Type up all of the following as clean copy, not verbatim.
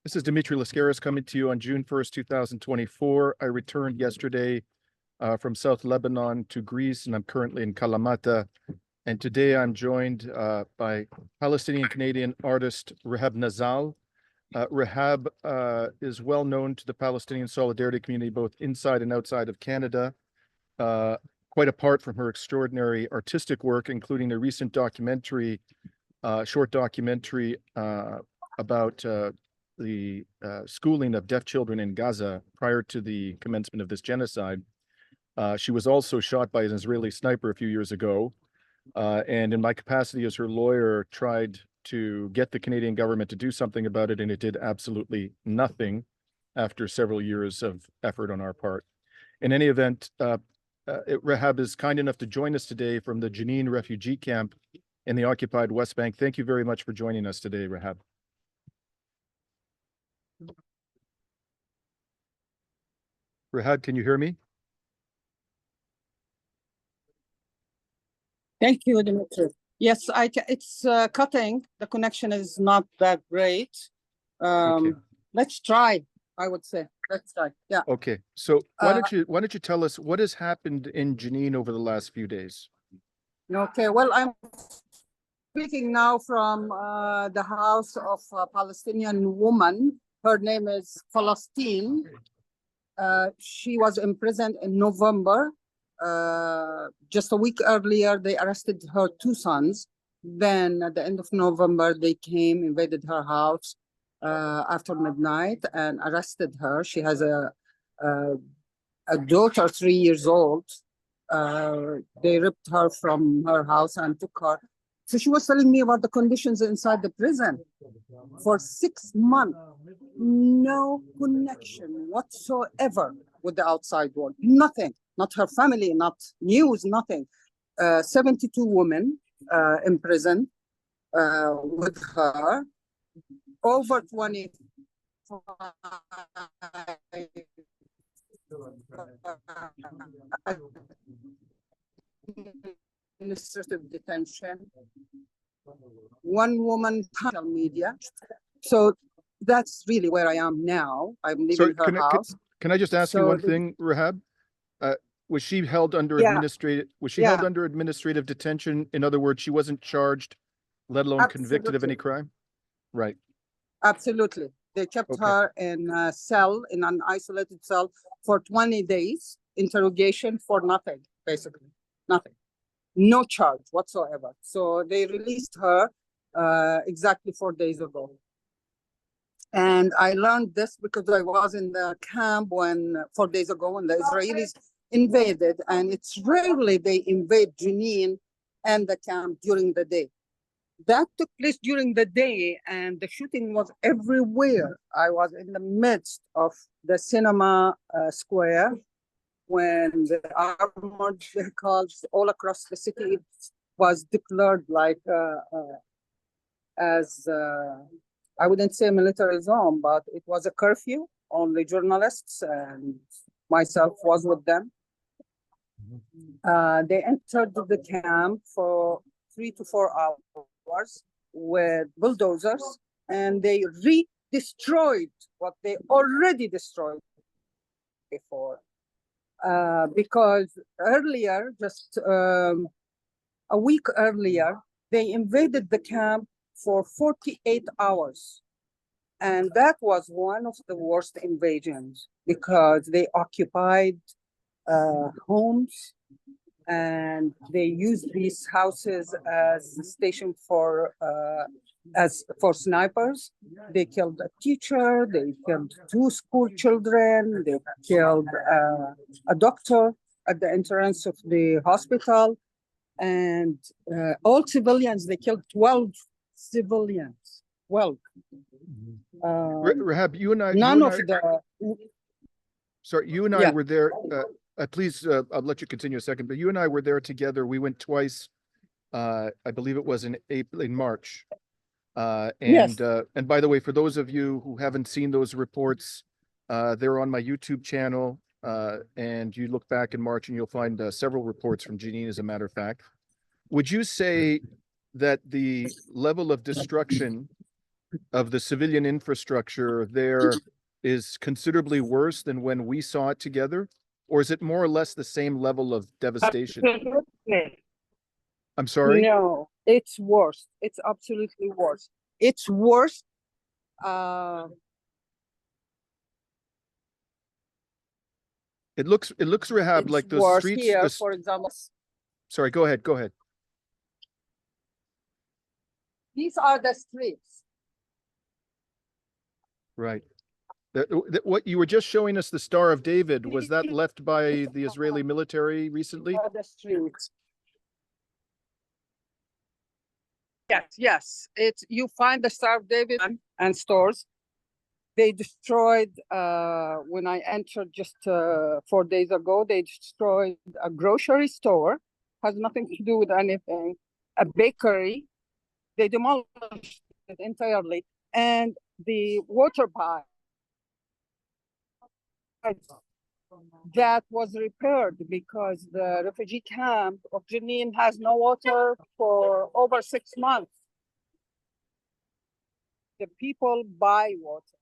This is Dimitri Lascaris coming to you on June 1st, 2024. I returned yesterday from South Lebanon to Greece, and I'm currently in Kalamata. And today I'm joined by Palestinian-Canadian artist Rehab Nazzal. Rehab is well known to the Palestinian solidarity community, both inside and outside of Canada, quite apart from her extraordinary artistic work, including a recent documentary, short documentary about the schooling of deaf children in Gaza prior to the commencement of this genocide. She was also shot by an Israeli sniper a few years ago, and in my capacity as her lawyer, tried to get the Canadian government to do something about it, and it did absolutely nothing after several years of effort on our part. In any event, Rehab is kind enough to join us today from the Jenin refugee camp in the occupied West Bank. Thank you very much for joining us today, Rehab. Rehab, can you hear me? Thank you, Dimitri. Yes, it's cutting. The connection is not that great. Okay. Let's try, I would say. Let's try. Yeah. Okay. So why don't you tell us what has happened in Jenin over the last few days? Okay. Well, I'm speaking now from the house of a Palestinian woman. Her name is Palestine. She was imprisoned in November. Just a week earlier, they arrested her two sons. Then at the end of November, they came, invaded her house after midnight and arrested her. She has a daughter, 3 years old. They ripped her from her house and took her. So she was telling me about the conditions inside the prison. For 6 months, no connection whatsoever with the outside world. Nothing, not her family, not news, nothing. 72 women in prison with her, over 25 administrative detention, one woman social media. So that's really where I am now. I'm leaving her house. Can I just ask you one thing, Rehab? Was she held under held under administrative detention? In other words, she wasn't charged, let alone convicted of any crime? Right. Absolutely. They kept her in a cell, in an isolated cell for 20 days, interrogation for nothing, basically. Nothing. No charge whatsoever. So they released her exactly 4 days ago. And I learned this because I was in the camp 4 days ago when the Israelis invaded, and it's rarely they invade Jenin and the camp during the day. That took place during the day, and the shooting was everywhere. I was in the midst of the cinema square when the armored vehicles all across the city was declared like as I wouldn't say military zone, but it was a curfew. Only journalists and myself was with them. They entered the camp for 3 to 4 hours with bulldozers, and they destroyed what they already destroyed before. Because earlier, just a week earlier, they invaded the camp for 48 hours. And that was one of the worst invasions because they occupied homes, and they used these houses as a station for snipers. They killed a teacher, they killed 2 school children, they killed a doctor at the entrance of the hospital, and all civilians. They killed 12 civilians. 12. Rehab, you and I. Sorry, you and I were there. Please, I'll let you continue a second. But you and I were there together. We went twice. I believe it was in March. And by the way, for those of you who haven't seen those reports, they're on my YouTube channel. And you look back in March, and you'll find several reports from Jenin, as a matter of fact. Would you say that the level of destruction of the civilian infrastructure there is considerably worse than when we saw it together? Or is it more or less the same level of devastation? Absolutely. I'm sorry? No, it's worse. It's absolutely worse. It's worse. It looks, Rehab, It's like the worse streets. here, for example. Sorry, go ahead. Go ahead. These are the streets. Right. What you were just showing us, the Star of David, was that left by the Israeli military recently? The streets. Yes, yes. It's you find the Star of David and stores. They destroyed when I entered just 4 days ago. They destroyed a grocery store, has nothing to do with anything. A bakery, they demolished it entirely, and the water pipe that was repaired because the refugee camp of Jenin has no water for over 6 months. The people buy water.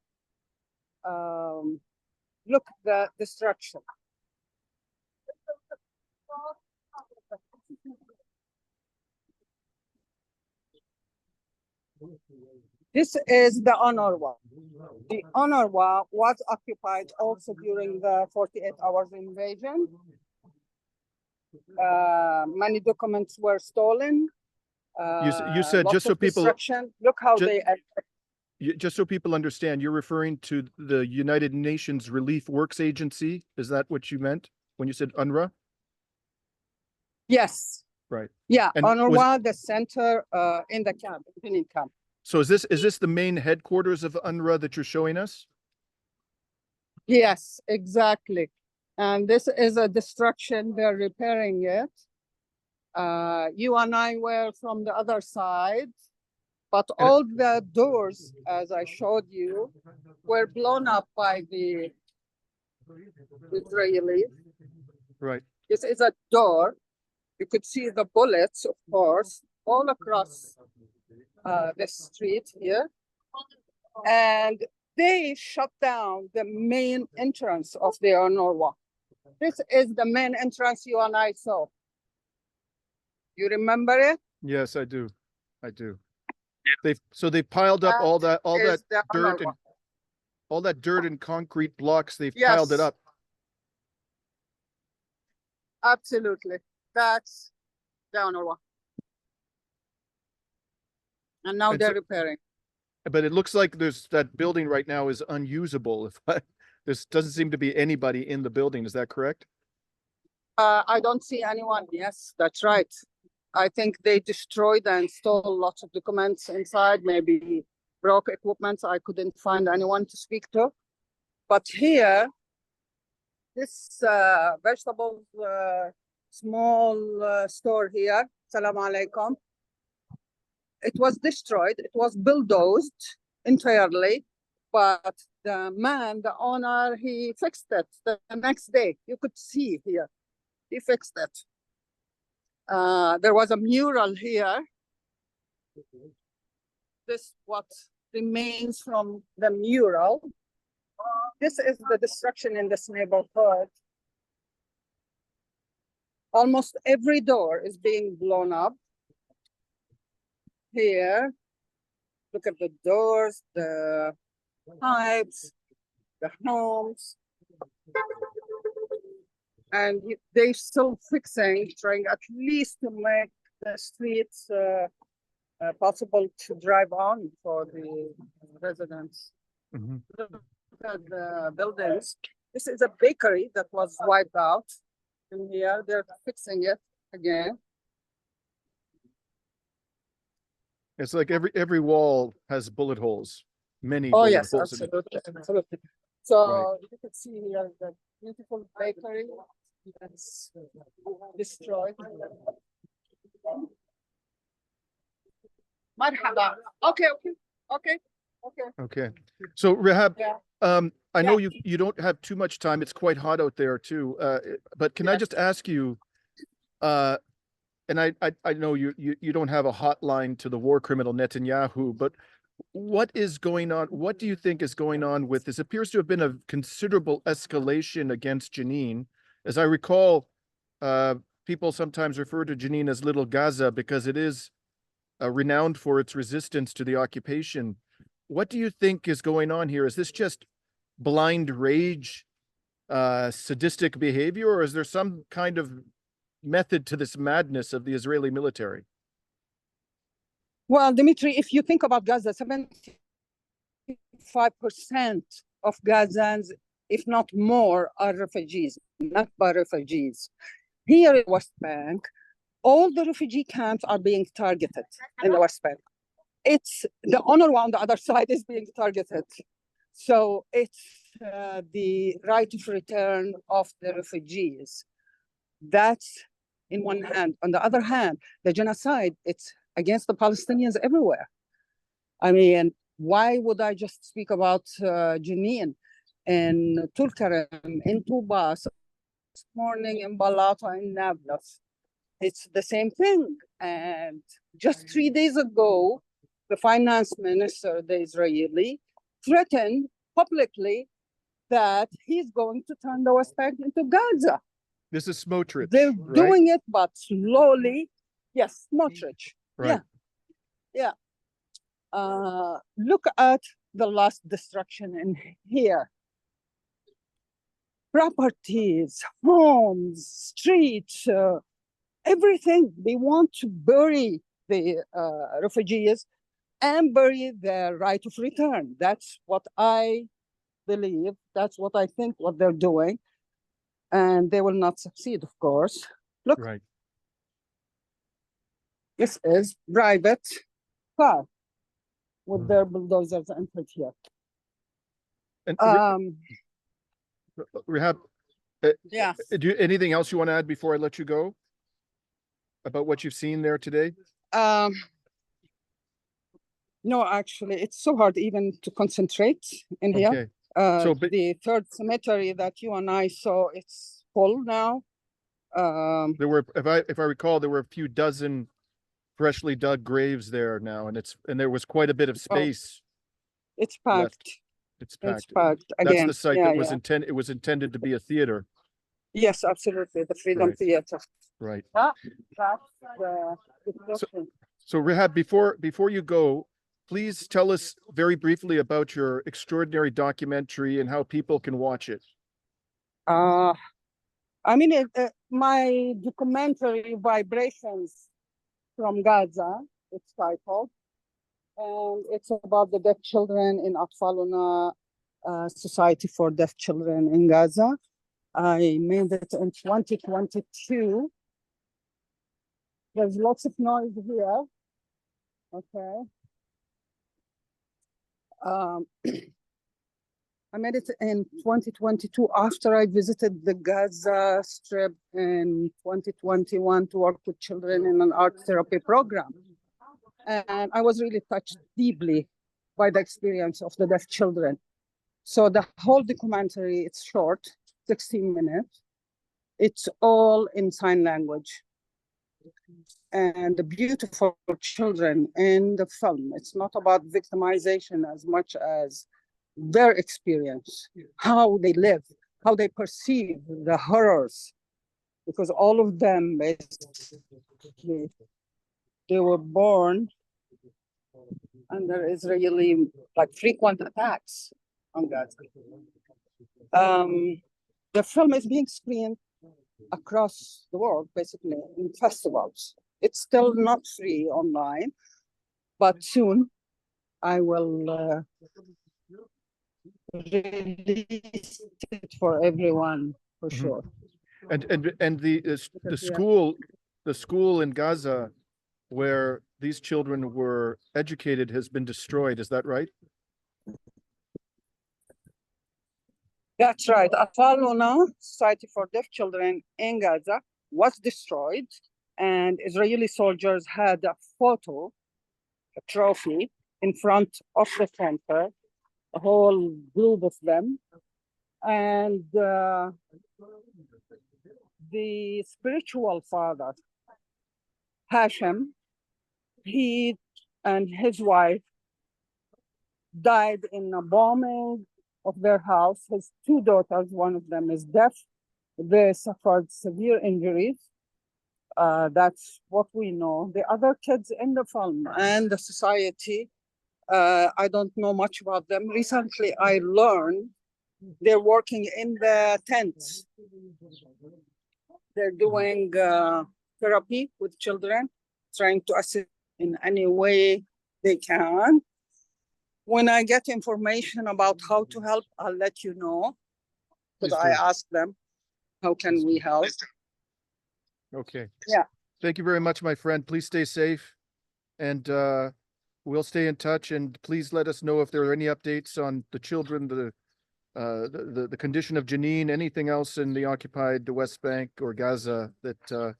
Look at the destruction. This is the UNRWA. The UNRWA was occupied also during the 48 hours invasion. Many documents were stolen. You said, lots just so of people, destruction. Look how they just so people understand, you're referring to the United Nations Relief Works Agency. Is that what you meant when you said UNRWA? Yes. Right. Yeah, And UNRWA, the center in the camp, in camp. So is this the main headquarters of UNRWA that you're showing us? Yes, exactly. And this is a destruction. They're repairing it. You and I were from the other side, but all the doors, as I showed you, were blown up by the Israelis. Right. This is a door. You could see the bullets, of course, all across the street here. And they shut down the main entrance of the UNRWA. This is the main entrance you and I saw. You remember it? Yes, I do. I do. They piled up all that dirt and all that dirt and concrete blocks. They've piled it up. Absolutely. That's the UNRWA. And now they're repairing. But it looks like that building right now is unusable. There doesn't seem to be anybody in the building. Is that correct? I don't see anyone. Yes, that's right. I think they destroyed and stole lots of documents inside, maybe broke equipment. I couldn't find anyone to speak to. But here, this vegetable small store here, Salam Alaikum, it was destroyed. It was bulldozed entirely, but the man, the owner, he fixed it the next day. You could see here, he fixed it. There was a mural here. This what remains from the mural. This is the destruction in this neighborhood. Almost every door is being blown up. Here, look at the doors, the pipes, the homes. And they're still fixing, trying at least to make the streets possible to drive on for the residents. Mm-hmm. Look at the buildings. This is a bakery that was wiped out. In here, they're fixing it again. It's like every wall has bullet holes. Many. Oh bullet yes, holes absolutely, absolutely. So right. You can see here the beautiful bakery that's destroyed. Marhaba. Okay. So Rehab, Yeah. I know you don't have too much time. It's quite hot out there too. But can I just ask you, and I know you don't have a hotline to the war criminal Netanyahu, but what is going on? What do you think is going on with this? Appears to have been a considerable escalation against Jenin. As I recall, people sometimes refer to Jenin as Little Gaza because it is renowned for its resistance to the occupation. What do you think is going on here? Is this just blind rage, sadistic behavior, or is there some kind of method to this madness of the Israeli military? Well, Dimitri, if you think about Gaza, 75% of Gazans, if not more, are refugees, Naqba refugees. Here in West Bank, all the refugee camps are being targeted in the West Bank. It's the UNRWA on the other side is being targeted. So it's the right of return of the refugees. That's in one hand. On the other hand, the genocide, it's against the Palestinians everywhere. I mean, why would I just speak about Jenin and Tulkarem, in Tubas, this morning in Balata, in Nablus? It's the same thing. And just 3 days ago, the finance minister, the Israeli, threatened publicly that he's going to turn the West Bank into Gaza. This is Smotrich. They're right? doing it, but slowly. Yes, Smotrich. Right. Yeah. Look at the last destruction in here. Properties, homes, streets, everything. They want to bury the refugees and bury their right of return. That's what I believe. That's what I think what they're doing. And they will not succeed, of course. Look, Right. this is private car with their bulldozers entered here. And Rehab, Yeah. anything else you want to add before I let you go about what you've seen there today? No, actually, it's so hard even to concentrate in here. Okay. But the third cemetery that you and I saw, it's full now. there were, if I recall, there were a few dozen freshly dug graves there now, and there was quite a bit of space. It's packed. Left. It's packed. It's packed again. That's the site Yeah, that was yeah. intended. It was intended to be a theater. Yes, absolutely. The Freedom Right. Theater. Right. That's the destruction. So Rehab, before you go, please tell us very briefly about your extraordinary documentary and how people can watch it. I mean, my documentary, Vibrations from Gaza, it's titled, and it's about the deaf children in Atfaluna Society for Deaf Children in Gaza. I made it in 2022. There's lots of noise here. Okay. I made it in 2022 after I visited the Gaza Strip in 2021 to work with children in an art therapy program. And I was really touched deeply by the experience of the deaf children. So the whole documentary, it's short, 16 minutes. It's all in sign language. And the beautiful children in the film, it's not about victimization as much as their experience, how they live, how they perceive the horrors, because all of them, basically, they were born under Israeli, like, frequent attacks on Gaza. The film is being screened across the world, basically, in festivals. It's still not free online, but soon I will release it for everyone, for sure. And the school in Gaza where these children were educated has been destroyed. Is that right? That's right. Atfaluna Society for Deaf Children in Gaza was destroyed, and Israeli soldiers had a photo, a trophy, in front of the center, a whole group of them. And the spiritual father, Hashem, he and his wife died in a bombing of their house. His two daughters, one of them is deaf. They suffered severe injuries. That's what we know. The other kids in the film and the society, I don't know much about them. Recently, I learned they're working in the tents. They're doing therapy with children, trying to assist in any way they can. When I get information about how to help, I'll let you know. Because I asked them, how can we help? Okay. Yeah. Thank you very much, my friend. Please stay safe, and we'll stay in touch. And please let us know if there are any updates on the children, the condition of Jenin, anything else in the occupied West Bank or Gaza that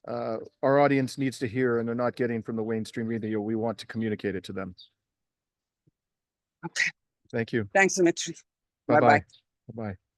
our audience needs to hear and they're not getting from the mainstream media. We want to communicate it to them. Okay. Thank you. Thanks, Dimitri. Bye-bye. Bye-bye. Bye-bye.